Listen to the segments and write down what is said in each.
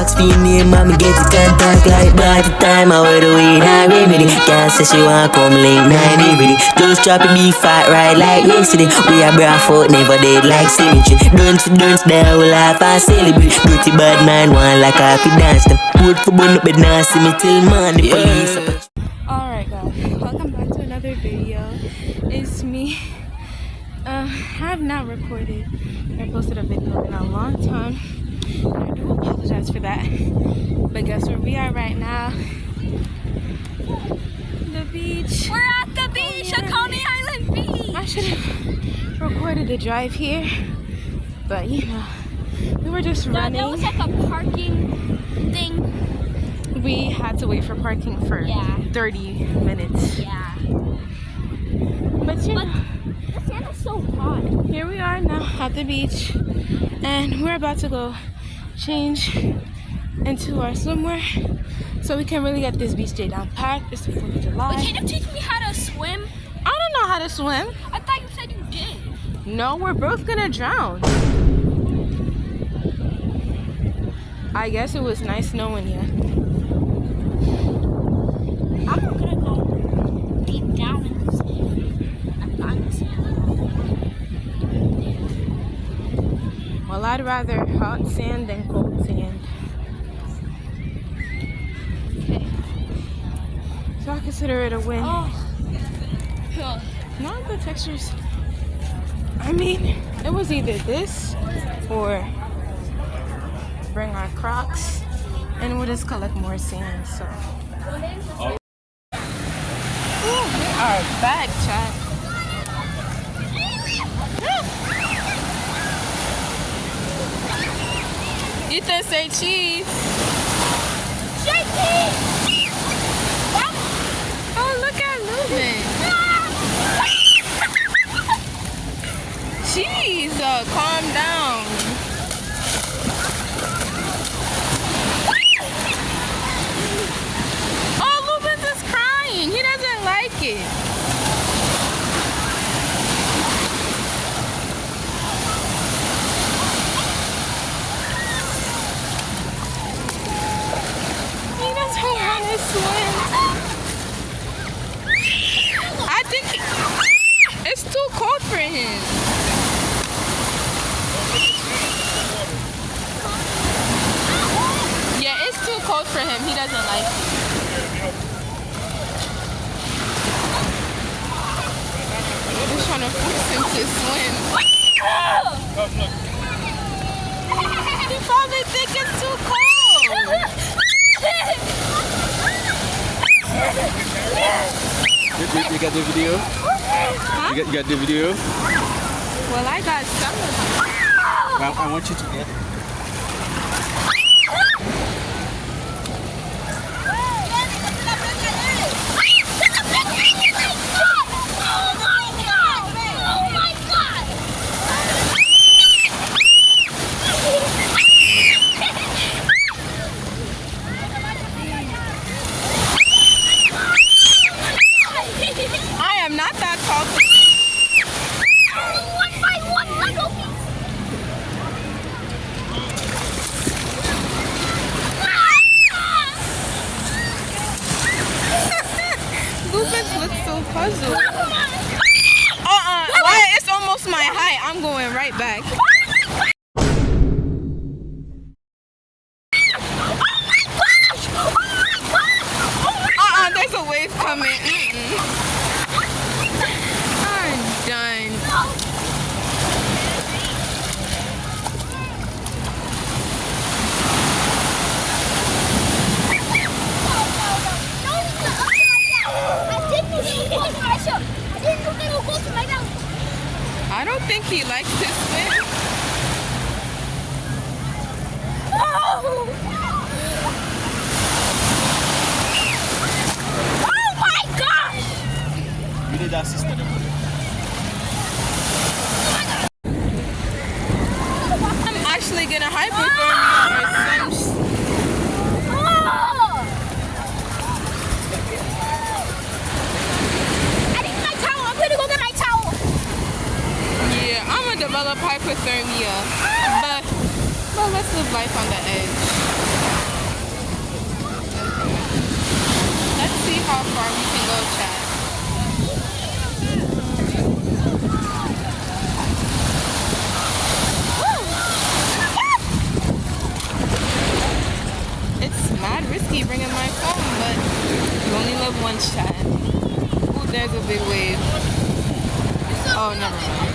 ask for your name, mommy get the contact like by the time I wear the weed, I remedy. Girl say she want come link 9 every day. Just drop it, be fat right like yesterday. We are bra out, never dead like symmetry. Don't there will laugh and celebrate. Dirty bad man want like happy dance them. Put for bun up bed now, see me till morning. Police. Alright guys, welcome back to another video. It's me. I have not recorded or posted a video in a long time, and I do apologize for that. But guess where we are right now? The beach. We're at the beach, Oconee Island Beach. I should have recorded the drive here, but you know, we were just running. That was like a parking thing. We had to wait for parking for 30 minutes. Yeah. But you know, the sand is so hot. Here we are now at the beach, and we're about to go change into our swimwear so we can really get this beach day down packed. It's the 4th of July. Wait, can you teach me how to swim? I don't know how to swim. I thought you said you did. No, we're both gonna drown. I guess it was nice knowing you. I'm not gonna go deep down in the sand. I'm not in the sand. Well, I'd rather hot sand than cold sand. Okay. So I consider it a win. Oh. Not the textures. I mean, it was either this or bring our Crocs and we'll just collect more sand. So we are back, chat. Ethan, say cheese. Say cheese. Oh, look at Lubin. Jeez, calm down. Oh, Lubin's is crying. He doesn't like it. He doesn't want to swim. I think it's too cold for him. Yeah, it's too cold for him. He doesn't like it. We're just trying to force him to swim. He probably thinks it's too cold. You got the video? Huh? You got the video? Well, I got some of them. I want you to get. I am not that tall. Lupus looks so puzzled. Why? It's almost my height. I'm going right back. There's a wave coming. I'm done. I don't think he likes to swim. Oh my gosh! We need assistance. I'm actually gonna hypothermia or some. I need my towel. I'm gonna go get my towel. Yeah, I'm gonna develop hypothermia, but let's live life on the edge. love one shot. Oh, there's a big wave. Oh, never mind.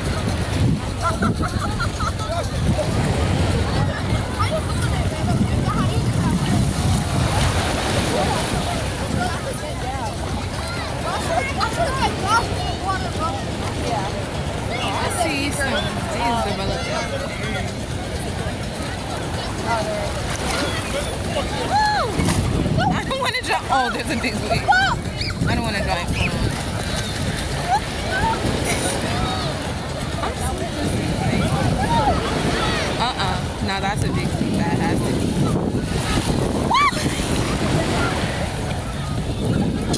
I see some things developing. I don't want to jump. Oh, there's a big wave. I don't want to drive forward. Now that's a big thing that has to be.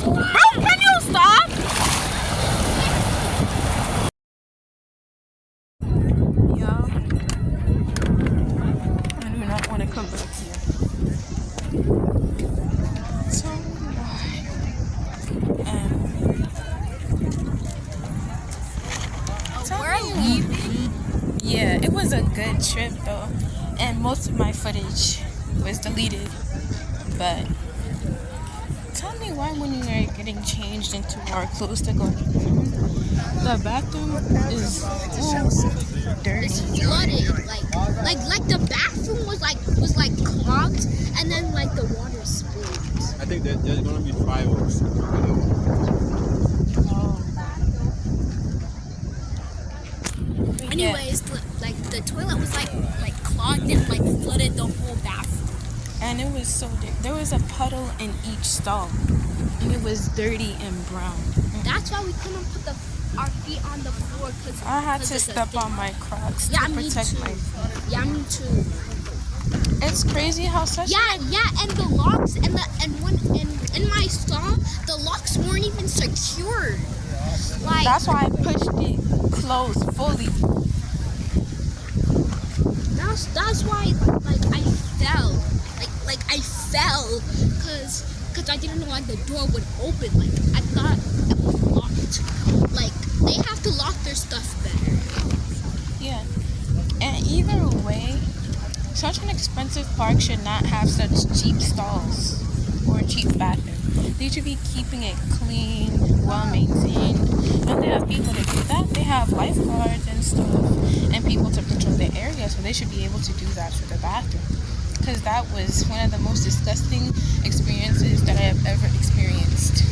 Bro, can you stop? Yo, I do not want to come back here. So we're leaving. Yeah, it was a good trip though, and most of my footage was deleted. But tell me why, when you are getting changed into our clothes to go home, the bathroom is dirty. It's flooded. Like the bathroom was clogged, and then like the water spilled. I think that there's gonna be fireworks. Anyways, the toilet was like clogged and like flooded the whole bathroom. And it was so dirty. There was a puddle in each stall, and it was dirty and brown. That's why we couldn't put our feet on the floor because I had to step on my Crocs to protect my feet. Yeah, me too. It's crazy how such and the locks and when in my stall the locks weren't even secured. Like that's why I pushed it closed fully. That's why I fell. Like I fell because I didn't know like the door would open. Like I thought it was locked. Like they have to lock their stuff better. Yeah. And either way, such an expensive park should not have such cheap stalls or cheap bathrooms. They should be keeping it clean, well maintained. Don't they have people to do that? They have lifeguards and stuff and people to patrol the area, so they should be able to do that for the bathroom. Because that was one of the most disgusting experiences that I have ever experienced.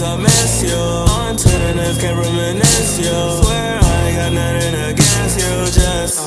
I miss you. On to the next, can't reminisce you. Swear I ain't got nothing against you, just